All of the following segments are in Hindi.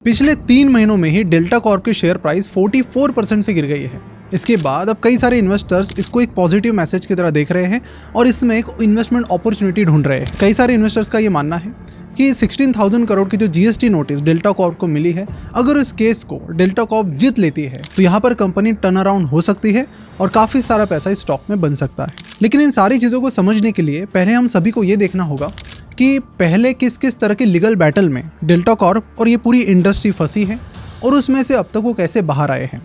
पिछले 3 महीनों में ही डेल्टा कॉर्प की शेयर प्राइस 44% से गिर गई है। इसके बाद अब कई सारे इन्वेस्टर्स इसको एक पॉजिटिव मैसेज की तरह देख रहे हैं और इसमें एक इन्वेस्टमेंट अपॉर्चुनिटी ढूंढ रहे हैं। कई सारे इन्वेस्टर्स का ये मानना है कि 16,000 करोड़ की जो जीएसटी नोटिस डेल्टा कॉर्प को मिली है, अगर इस केस को डेल्टा कॉर्प जीत लेती है तो यहाँ पर कंपनी टर्न अराउंड हो सकती है और काफ़ी सारा पैसा इस स्टॉक में बन सकता है। लेकिन इन सारी चीज़ों को समझने के लिए पहले हम सभी को ये देखना होगा कि पहले किस किस तरह के लीगल बैटल में डेल्टा कॉर्प और ये पूरी इंडस्ट्री फंसी है और उसमें से अब तक वो कैसे बाहर आए हैं,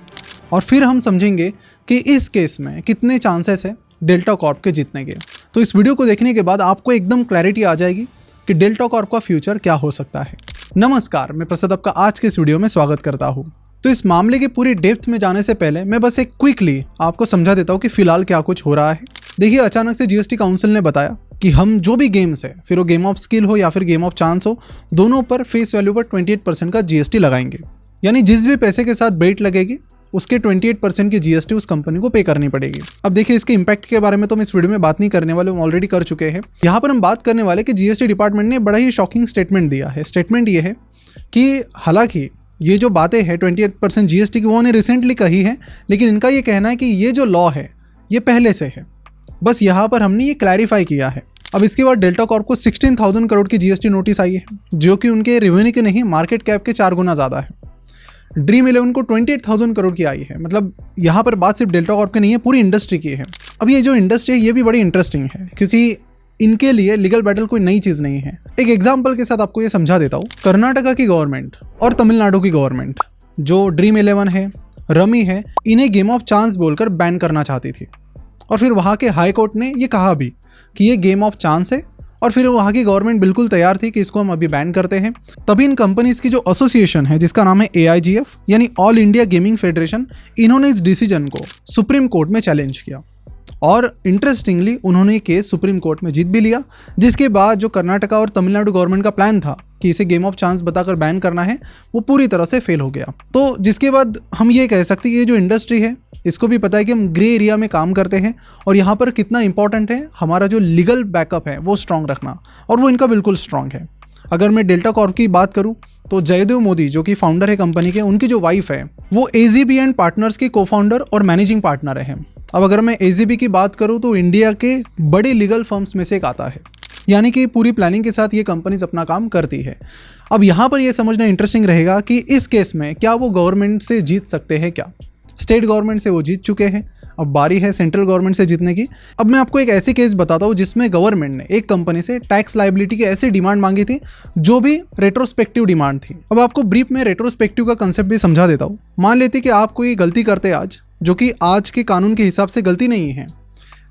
और फिर हम समझेंगे कि इस केस में कितने चांसेस है डेल्टा कॉर्प के जीतने के। तो इस वीडियो को देखने के बाद आपको एकदम क्लैरिटी आ जाएगी कि डेल्टा कॉर्प का फ्यूचर क्या हो सकता है। नमस्कार, मैं प्रसाद आपका आज के इस वीडियो में स्वागत करता हूँ। तो इस मामले की पूरी डेप्थ में जाने से पहले मैं बस एक क्विकली आपको समझा देता हूँ कि फिलहाल क्या कुछ हो रहा है। देखिए, अचानक से जीएसटी काउंसिल ने बताया कि हम जो भी गेम्स है, फिर वो गेम ऑफ स्किल हो या फिर गेम ऑफ चांस हो, दोनों पर फेस वैल्यू पर 28% का जीएसटी लगाएंगे। यानी जिस भी पैसे के साथ बेट लगेगी उसके 28% की जीएसटी उस कंपनी को पे करनी पड़ेगी। अब देखिए, इसके इंपैक्ट के बारे में तो मैं इस वीडियो में बात नहीं करने वाले, हम ऑलरेडी कर चुके हैं। यहाँ पर हम बात करने वाले कि जीएसटी डिपार्टमेंट ने बड़ा ही शॉकिंग स्टेटमेंट दिया है। स्टेटमेंट ये है कि हालांकि ये जो बातें हैं 28% जीएसटी की वो उन्हें रिसेंटली कही है, लेकिन इनका ये कहना है कि ये जो लॉ है ये पहले से है, बस यहाँ पर हमने ये क्लैरिफाई किया है। अब इसके बाद डेल्टा कॉर्प को 16,000 करोड़ की जीएसटी नोटिस आई है, जो कि उनके रेवेन्यू के नहीं, मार्केट कैप के 4 गुना ज़्यादा है। ड्रीम 11 को 28,000 करोड़ की आई है। मतलब यहाँ पर बात सिर्फ डेल्टा कॉर्प की नहीं है, पूरी इंडस्ट्री की है। अब ये जो इंडस्ट्री है ये भी बड़ी इंटरेस्टिंग है, क्योंकि इनके लिए लीगल बैटल कोई नई चीज़ नहीं है। एक एग्जाम्पल के साथ आपको ये समझा देता हूँ। कर्नाटका की गवर्नमेंट और तमिलनाडु की गवर्नमेंट, जो ड्रीम 11 है, रमी है, इन्हें गेम ऑफ चांस बोलकर बैन करना चाहती थी, और फिर वहाँ के हाई कोर्ट ने ये कहा भी कि ये गेम ऑफ चांस है, और फिर वहाँ की गवर्नमेंट बिल्कुल तैयार थी कि इसको हम अभी बैन करते हैं। तभी इन कंपनीज की जो एसोसिएशन है, जिसका नाम है AIGF यानी ऑल इंडिया गेमिंग फेडरेशन, इन्होंने इस डिसीजन को सुप्रीम कोर्ट में चैलेंज किया और इंटरेस्टिंगली उन्होंने ये केस सुप्रीम कोर्ट में जीत भी लिया। जिसके बाद जो कर्नाटका और तमिलनाडु गवर्नमेंट का प्लान था कि इसे गेम ऑफ चांस बताकर बैन करना है, वो पूरी तरह से फेल हो गया। तो जिसके बाद हम ये कह सकते हैं कि ये जो इंडस्ट्री है इसको भी पता है कि हम ग्रे एरिया में काम करते हैं और यहाँ पर कितना इंपॉर्टेंट है हमारा जो लीगल बैकअप है वो स्ट्रांग रखना, और वो इनका बिल्कुल स्ट्रांग है। अगर मैं डेल्टा कॉर्प की बात करूँ तो जयदेव मोदी, जो कि फाउंडर है कंपनी के, उनकी जो वाइफ है वो AZB एंड पार्टनर्स की को-फाउंडर और मैनेजिंग पार्टनर है। अब अगर मैं AZB की बात करूँ तो इंडिया के बड़े लीगल फर्म्स में से एक आता है, यानी कि पूरी प्लानिंग के साथ ये कंपनीज अपना काम करती है। अब यहाँ पर ये समझना इंटरेस्टिंग रहेगा कि इस केस में क्या वो गवर्नमेंट से जीत सकते हैं क्या। स्टेट गवर्नमेंट से वो जीत चुके हैं, अब बारी है सेंट्रल गवर्नमेंट से जीतने की। अब मैं आपको एक ऐसी केस बताता हूँ जिसमें गवर्नमेंट ने एक कंपनी से टैक्स लायबिलिटी की ऐसी डिमांड मांगी थी जो भी रेट्रोस्पेक्टिव डिमांड थी। अब आपको ब्रीफ में रेट्रोस्पेक्टिव का कंसेप्ट भी समझा देता हूँ। मान लेते कि आप कोई गलती करते आज, जो कि आज के कानून के हिसाब से गलती नहीं है,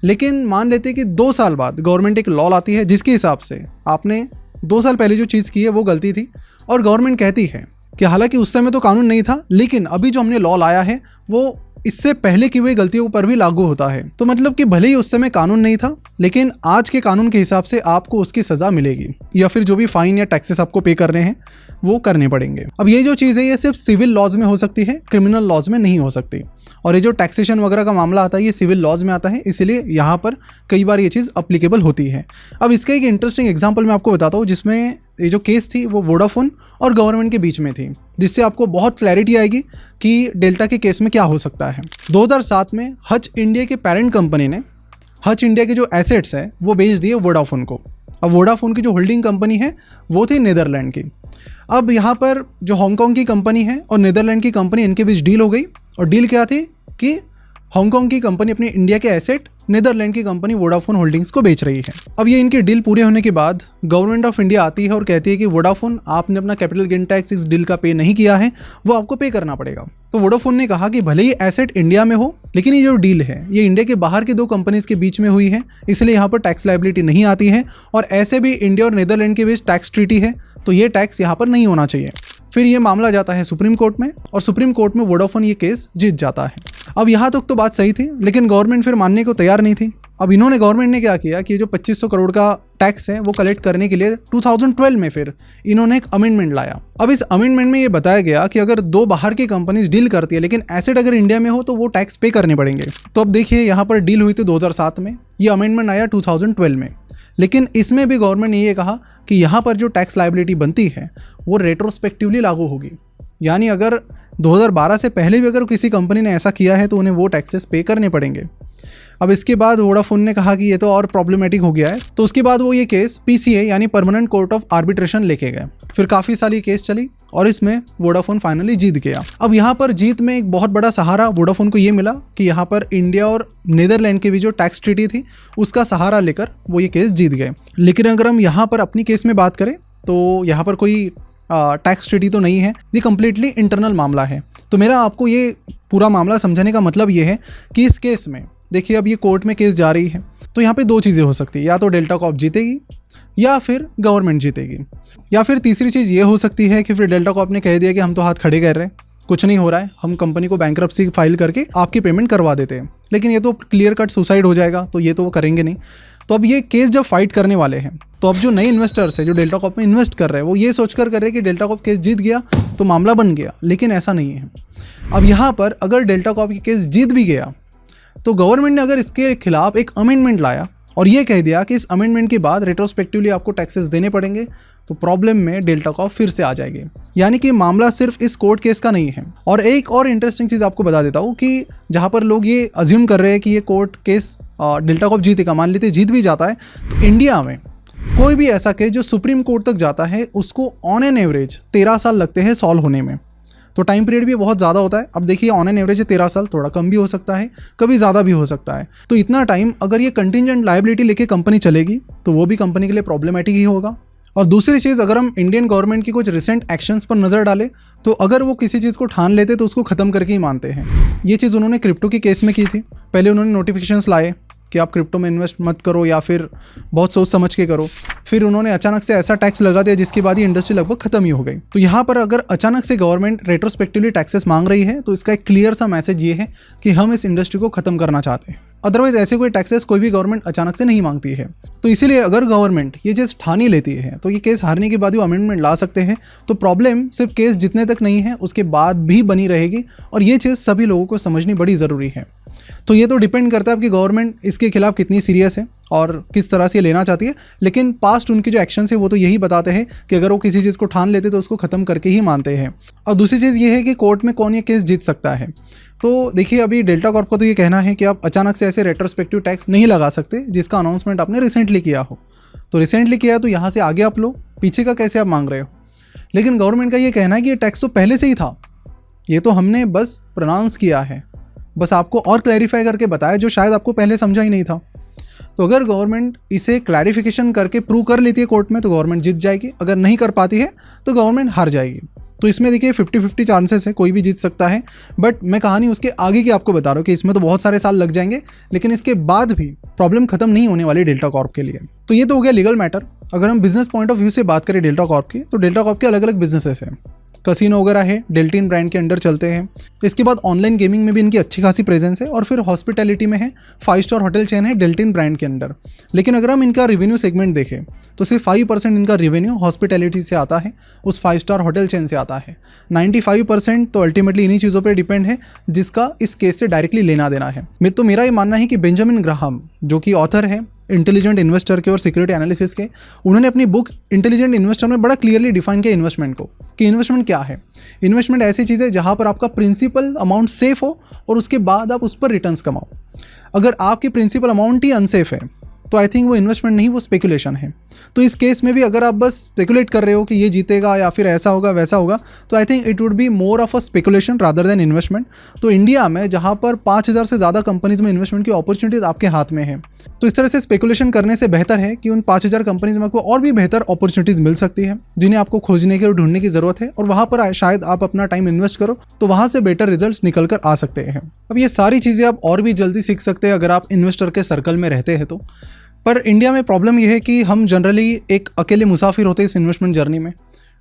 लेकिन मान लेते कि 2 साल बाद गवर्नमेंट एक लॉ लाती है जिसके हिसाब से आपने 2 साल पहले जो चीज़ की है वो गलती थी, और गवर्नमेंट कहती है कि हालांकि उस समय तो कानून नहीं था, लेकिन अभी जो हमने लॉ लाया है वो इससे पहले की हुई गलतियों पर भी लागू होता है। तो मतलब कि भले ही उस समय कानून नहीं था, लेकिन आज के कानून के हिसाब से आपको उसकी सज़ा मिलेगी, या फिर जो भी फाइन या टैक्सेस आपको पे करने हैं वो करने पड़ेंगे। अब ये जो चीज़ है ये सिर्फ सिविल लॉज में हो सकती है, क्रिमिनल लॉज में नहीं हो सकती। और ये जो टैक्सेशन वगैरह का मामला आता है ये सिविल लॉज में आता है, इसीलिए यहाँ पर कई बार ये चीज़ अप्लीकेबल होती है। अब इसका एक इंटरेस्टिंग एग्जांपल मैं आपको बताता हूँ, जिसमें ये जो केस थी वो वोडाफोन और गवर्नमेंट के बीच में थी, जिससे आपको बहुत क्लैरिटी आएगी कि डेल्टा के केस में क्या हो सकता है। 2007 में हच इंडिया के पेरेंट कंपनी ने हच इंडिया के जो एसेट्स है वो बेच दिए वोडाफोन को। अब वोडाफोन की जो होल्डिंग कंपनी है वो थी नीदरलैंड की। अब यहाँ पर जो हांगकांग की कंपनी है और नीदरलैंड की कंपनी, इनके बीच डील हो गई, और डील क्या थी कि हांगकांग की कंपनी अपनी इंडिया के एसेट नीदरलैंड की कंपनी वोडाफोन होल्डिंग्स को बेच रही है। अब ये इनकी डील पूरे होने के बाद गवर्नमेंट ऑफ इंडिया आती है और कहती है कि वोडाफोन, आपने अपना कैपिटल गेन टैक्स इस डील का पे नहीं किया है, वो आपको पे करना पड़ेगा। तो वोडाफोन ने कहा कि भले ही एसेट इंडिया में हो, लेकिन ये जो डील है ये इंडिया के बाहर की 2 कंपनीज के बीच में हुई है, इसलिए यहाँ पर टैक्स लायबिलिटी नहीं आती है, और ऐसे भी इंडिया और नीदरलैंड के बीच टैक्स ट्रीटी है, तो ये टैक्स यहाँ पर नहीं होना चाहिए। फिर ये मामला जाता है सुप्रीम कोर्ट में, और सुप्रीम कोर्ट में वोडाफोन ये केस जीत जाता है। अब यहाँ तक तो बात सही थी, लेकिन गवर्नमेंट फिर मानने को तैयार नहीं थी। अब गवर्नमेंट ने क्या किया कि जो 2500 करोड़ का टैक्स है वो कलेक्ट करने के लिए 2012 में फिर इन्होंने एक अमेंडमेंट लाया। अब इस अमेंडमेंट में ये बताया गया कि अगर 2 बाहर की कंपनीज डील करती है, लेकिन एसेट अगर इंडिया में हो, तो वो टैक्स पे करने पड़ेंगे। तो अब देखिए, यहाँ पर डील हुई थी 2007 में, ये अमेंडमेंट आया 2012 में। लेकिन इसमें भी गवर्नमेंट ने ये कहा कि यहाँ पर जो टैक्स लायबिलिटी बनती है वो रेट्रोस्पेक्टिवली लागू होगी। यानी अगर 2012 से पहले भी अगर किसी कंपनी ने ऐसा किया है तो उन्हें वो टैक्सेस पे करने पड़ेंगे। अब इसके बाद वोडाफोन ने कहा कि ये तो और प्रॉब्लमेटिक हो गया है, तो उसके बाद वो ये केस PCA यानी परमानेंट कोर्ट ऑफ आर्बिट्रेशन लेके गए। फिर काफ़ी साल ये केस चली और इसमें वोडाफोन फाइनली जीत गया। अब यहाँ पर जीत में एक बहुत बड़ा सहारा वोडाफोन को ये मिला कि यहाँ पर इंडिया और नीदरलैंड की भी जो टैक्स ट्रीटी थी उसका सहारा लेकर वो ये केस जीत गए। लेकिन अगर हम यहाँ पर अपनी केस में बात करें तो यहाँ पर कोई टैक्स ट्रीटी तो नहीं है, ये कम्प्लीटली इंटरनल मामला है। तो मेरा आपको ये पूरा मामला समझाने का मतलब ये है कि इस केस में देखिए, अब ये कोर्ट में केस जा रही है तो यहाँ पे दो चीज़ें हो सकती है, या तो डेल्टा कॉर्प जीतेगी या फिर गवर्नमेंट जीतेगी, या फिर तीसरी चीज़ ये हो सकती है कि फिर डेल्टा कॉर्प ने कह दिया कि हम तो हाथ खड़े कर रहे हैं, कुछ नहीं हो रहा है, हम कंपनी को बैंकरप्सी फाइल करके आपकी पेमेंट करवा देते हैं। लेकिन ये तो क्लियर कट सुसाइड हो जाएगा, तो ये तो वो करेंगे नहीं। तो अब ये केस जब फाइट करने वाले हैं तो अब जो नए इन्वेस्टर्स है जो डेल्टा कॉर्प में इन्वेस्ट कर रहे हैं वो ये सोचकर कर रहे हैं कि डेल्टा कॉर्प केस जीत गया तो मामला बन गया, लेकिन ऐसा नहीं है। अब यहाँ पर अगर डेल्टा कॉर्प की केस जीत भी गया तो गवर्नमेंट ने अगर इसके खिलाफ एक अमेंडमेंट लाया और ये कह दिया कि इस अमेंडमेंट के बाद रेट्रोस्पेक्टिवली आपको टैक्सेस देने पड़ेंगे, तो प्रॉब्लम में डेल्टा कॉर्प फिर से आ जाएगी। यानी कि मामला सिर्फ इस कोर्ट केस का नहीं है। और एक और इंटरेस्टिंग चीज़ आपको बता देता हूँ कि जहाँ पर लोग ये अज्यूम कर रहे हैं कि ये कोर्ट केस डेल्टा कॉर्प जीतेगा, मान लेते जीत भी जाता है, तो इंडिया में कोई भी ऐसा केस जो सुप्रीम कोर्ट तक जाता है उसको ऑन एन एवरेज 13 साल लगते हैं सॉल्व होने में। तो टाइम पीरियड भी बहुत ज़्यादा होता है। अब देखिए ऑन एन एवरेज 13 साल, थोड़ा कम भी हो सकता है, कभी ज़्यादा भी हो सकता है। तो इतना टाइम अगर ये कंटिजेंट लायबिलिटी लेके कंपनी चलेगी तो वो भी कंपनी के लिए प्रॉब्लमेटिक ही होगा। और दूसरी चीज़, अगर हम इंडियन गवर्नमेंट की कुछ रिसेंट एक्शंस पर नज़र डालें तो अगर वो किसी चीज़ को ठान लेते तो उसको ख़त्म करके ही मानते हैं। ये चीज़ उन्होंने क्रिप्टो के केस में की थी। पहले उन्होंने नोटिफिकेशंस लाए कि आप क्रिप्टो में इन्वेस्ट मत करो या फिर बहुत सोच समझ के करो, फिर उन्होंने अचानक से ऐसा टैक्स लगा दिया जिसके बाद ये इंडस्ट्री लगभग खत्म ही हो गई। तो यहाँ पर अगर अचानक से गवर्नमेंट रेट्रोस्पेक्टिवली टैक्सेस मांग रही है तो इसका एक क्लियर सा मैसेज ये है कि हम इस इंडस्ट्री को खत्म करना चाहते हैं। अदरवाइज ऐसे कोई टैक्सेस कोई भी गवर्नमेंट अचानक से नहीं मांगती है। तो इसीलिए अगर गवर्नमेंट ये चीज़ ठान ही लेती है तो ये केस हारने के बाद वो अमेंडमेंट ला सकते हैं। तो प्रॉब्लम सिर्फ केस जितने तक नहीं है, उसके बाद भी बनी रहेगी और ये चीज़ सभी लोगों को समझनी बड़ी ज़रूरी है। तो ये तो डिपेंड करता है कि गवर्नमेंट इसके खिलाफ कितनी सीरियस है और किस तरह से ये लेना चाहती है। लेकिन पास्ट उनके जो एक्शंस है वो तो यही बताते हैं कि अगर वो किसी चीज़ को ठान लेते तो उसको ख़त्म करके ही मानते हैं। और दूसरी चीज़ ये है कि कोर्ट में कौन ये केस जीत सकता है। तो देखिए, अभी डेल्टा कॉर्प का तो ये कहना है कि आप अचानक से ऐसे रेट्रोस्पेक्टिव टैक्स नहीं लगा सकते जिसका अनाउंसमेंट आपने रिसेंटली किया हो। तो रिसेंटली किया तो यहाँ से आगे आप लो, पीछे का कैसे आप मांग रहे हो। लेकिन गवर्नमेंट का ये कहना है कि ये टैक्स तो पहले से ही था, ये तो हमने बस प्रोनाउंस किया है, बस आपको और क्लैरिफाई करके बताया जो शायद आपको पहले समझा ही नहीं था। तो अगर गवर्नमेंट इसे क्लैरिफिकेशन करके प्रूव कर लेती है कोर्ट में तो गवर्नमेंट जीत जाएगी, अगर नहीं कर पाती है तो गवर्नमेंट हार जाएगी। तो इसमें देखिए 50-50 चांसेस है, कोई भी जीत सकता है। बट मैं कहानी उसके आगे की आपको बता रहा हूँ कि इसमें तो बहुत सारे साल लग जाएंगे, लेकिन इसके बाद भी प्रॉब्लम खत्म नहीं होने वाली डेल्टा कॉर्प के लिए। तो ये तो हो गया लीगल मैटर। अगर हम बिजनेस पॉइंट ऑफ व्यू से बात करें डेल्टा कॉर्प की, तो डेल्टा कॉर्प के अलग अलग बिजनेसेस हैं। कसिनो वगैरह है, डेल्टिन ब्रांड के अंडर चलते हैं। इसके बाद ऑनलाइन गेमिंग में भी इनकी अच्छी खासी प्रेजेंस है। और फिर हॉस्पिटैलिटी में है, 5 स्टार होटल चेन है डेल्टिन ब्रांड के अंडर। लेकिन अगर हम इनका रेवेन्यू सेगमेंट देखें तो सिर्फ 5% इनका रेवेन्यू हॉस्पिटैलिटी से आता है, उस 5 स्टार होटल चेन से आता है। 95% तो अल्टीमेटली इन्हीं चीज़ों पर डिपेंड है जिसका इस केस से डायरेक्टली लेना देना है। तो मेरा ये मानना है कि बेंजामिन ग्राहम, जो कि ऑथर है इंटेलिजेंट इन्वेस्टर के और सिक्योरिटी एनालिसिस के, उन्होंने अपनी बुक इंटेलिजेंट इन्वेस्टर में बड़ा क्लियरली डिफाइन किया इन्वेस्टमेंट को, कि इन्वेस्टमेंट क्या है। इन्वेस्टमेंट ऐसी चीज़ है जहाँ पर आपका प्रिंसिपल अमाउंट सेफ हो और उसके बाद आप उस पर रिटर्न्स कमाओ। अगर आपकी प्रिंसिपल अमाउंट ही अनसेफ है तो आई थिंक वो इन्वेस्टमेंट नहीं, वो स्पेकुलेशन है। तो इस केस में भी अगर आप बस स्पेकुलेट कर रहे हो कि ये जीतेगा या फिर ऐसा होगा वैसा होगा, तो I think it would be more of a speculation rather than investment. तो इंडिया में जहाँ पर 5000 से ज़्यादा कंपनीज में इन्वेस्टमेंट की अपॉर्चुनिटीज आपके हाथ में है, तो इस तरह से स्पेकुलेशन करने से बेहतर है कि उन 5000 कंपनीज में आपको और भी बेहतर अपॉर्चुनिटीज मिल सकती है जिन्हें आपको खोजने की और ढूंढने की जरूरत है, और वहाँ पर शायद आप अपना टाइम इन्वेस्ट करो तो वहाँ से बेटर रिजल्ट निकल कर आ सकते हैं। अब ये सारी चीज़ें आप और भी जल्दी सीख सकते हैं अगर आप इन्वेस्टर के सर्कल में रहते हैं तो। पर इंडिया में प्रॉब्लम यह है कि हम जनरली एक अकेले मुसाफिर होते हैं इस इन्वेस्टमेंट जर्नी में।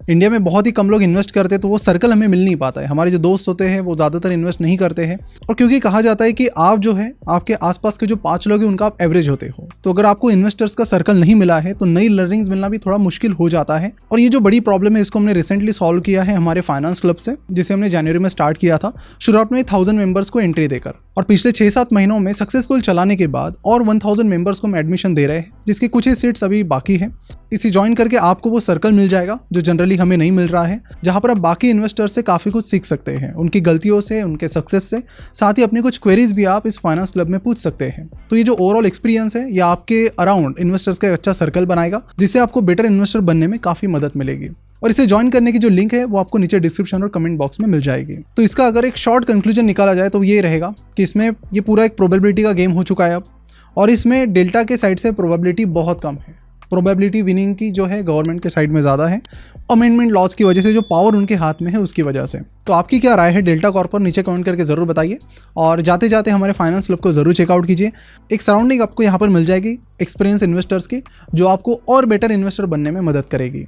इंडिया में बहुत ही कम लोग इन्वेस्ट करते हैं, तो वो सर्कल हमें मिल नहीं पाता है। हमारे जो दोस्त होते हैं वो ज़्यादातर इन्वेस्ट नहीं करते हैं, और क्योंकि कहा जाता है कि आप जो है आपके आसपास के जो 5 लोग हैं उनका आप एवरेज होते हो। तो अगर आपको इन्वेस्टर्स का सर्कल नहीं मिला है तो नई लर्निंग्स मिलना भी थोड़ा मुश्किल हो जाता है। और ये जो बड़ी प्रॉब्लम है इसको हमने रिसेंटली सॉल्व किया है हमारे फाइनेंस क्लब से, जिसे हमने जनवरी में स्टार्ट किया था, शुरुआत में 1000 मेंबर्स को एंट्री देकर, और पिछले 6-7 महीनों में सक्सेसफुल चलाने के बाद और 1000 मेंबर्स को हम एडमिशन दे रहे हैं, जिसकी कुछ ही सीट्स अभी बाकी है। इसे ज्वाइन करके आपको वो सर्कल मिल जाएगा जो जनरली रेगुलरली हमें नहीं मिल रहा है, जहाँ पर आप बाकी इन्वेस्टर्स से काफ़ी कुछ सीख सकते हैं, उनकी गलतियों से, उनके सक्सेस से। साथ ही अपनी कुछ क्वेरीज भी आप इस फाइनेंस क्लब में पूछ सकते हैं। तो ये जो ओवरऑल एक्सपीरियंस है, ये आपके अराउंड इन्वेस्टर्स का एक अच्छा सर्कल बनाएगा, जिससे आपको बेटर इन्वेस्टर बनने में काफ़ी मदद मिलेगी। और इसे ज्वाइन करने की जो लिंक है वो आपको नीचे डिस्क्रिप्शन और कमेंट बॉक्स में मिल जाएगी। तो इसका अगर एक शॉर्ट कंक्लूजन निकाला जाए तो ये रहेगा कि इसमें ये पूरा एक प्रोबेबिलिटी का गेम हो चुका है अब, और इसमें डेल्टा के साइड से प्रोबेबिलिटी बहुत कम है। प्रोबेबिलिटी विनिंग की जो है गवर्नमेंट के साइड में ज़्यादा है, अमेंडमेंट लॉज की वजह से, जो पावर उनके हाथ में है उसकी वजह से। तो आपकी क्या राय है डेल्टा कॉर्प पर, नीचे कमेंट करके ज़रूर बताइए। और जाते जाते हमारे फाइनेंस क्लब को ज़रूर चेकआउट कीजिए। एक सराउंडिंग आपको यहाँ पर मिल जाएगी एक्सपीरियंस इन्वेस्टर्स की, जो आपको और बेटर इन्वेस्टर बनने में मदद करेगी।